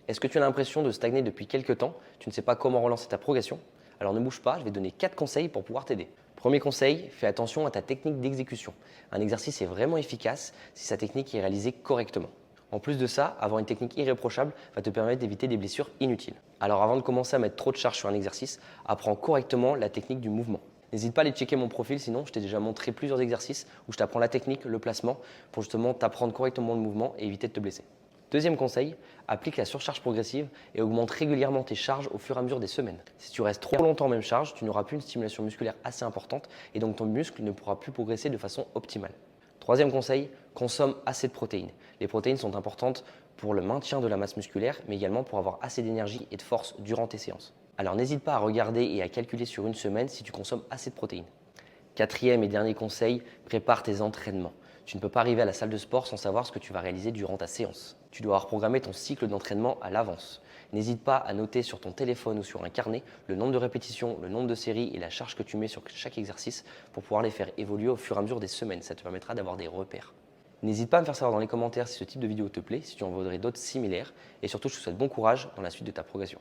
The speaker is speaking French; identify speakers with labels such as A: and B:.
A: Est-ce que tu as l'impression de stagner depuis quelques temps? Tu ne sais pas comment relancer ta progression? Alors ne bouge pas, je vais te donner 4 conseils pour pouvoir t'aider. Premier conseil, fais attention à ta technique d'exécution. Un exercice est vraiment efficace si sa technique est réalisée correctement. En plus de ça, avoir une technique irréprochable va te permettre d'éviter des blessures inutiles. Alors avant de commencer à mettre trop de charge sur un exercice, apprends correctement la technique du mouvement. N'hésite pas à aller checker mon profil, sinon je t'ai déjà montré plusieurs exercices où je t'apprends la technique, le placement, pour justement t'apprendre correctement le mouvement et éviter de te blesser. Deuxième conseil, applique la surcharge progressive et augmente régulièrement tes charges au fur et à mesure des semaines. Si tu restes trop longtemps en même charge, tu n'auras plus une stimulation musculaire assez importante et donc ton muscle ne pourra plus progresser de façon optimale. Troisième conseil, consomme assez de protéines. Les protéines sont importantes pour le maintien de la masse musculaire, mais également pour avoir assez d'énergie et de force durant tes séances. Alors n'hésite pas à regarder et à calculer sur une semaine si tu consommes assez de protéines. Quatrième et dernier conseil, prépare tes entraînements. Tu ne peux pas arriver à la salle de sport sans savoir ce que tu vas réaliser durant ta séance. Tu dois avoir programmé ton cycle d'entraînement à l'avance. N'hésite pas à noter sur ton téléphone ou sur un carnet le nombre de répétitions, le nombre de séries et la charge que tu mets sur chaque exercice pour pouvoir les faire évoluer au fur et à mesure des semaines. Ça te permettra d'avoir des repères. N'hésite pas à me faire savoir dans les commentaires si ce type de vidéo te plaît, si tu en voudrais d'autres similaires. Et surtout, je te souhaite bon courage dans la suite de ta progression.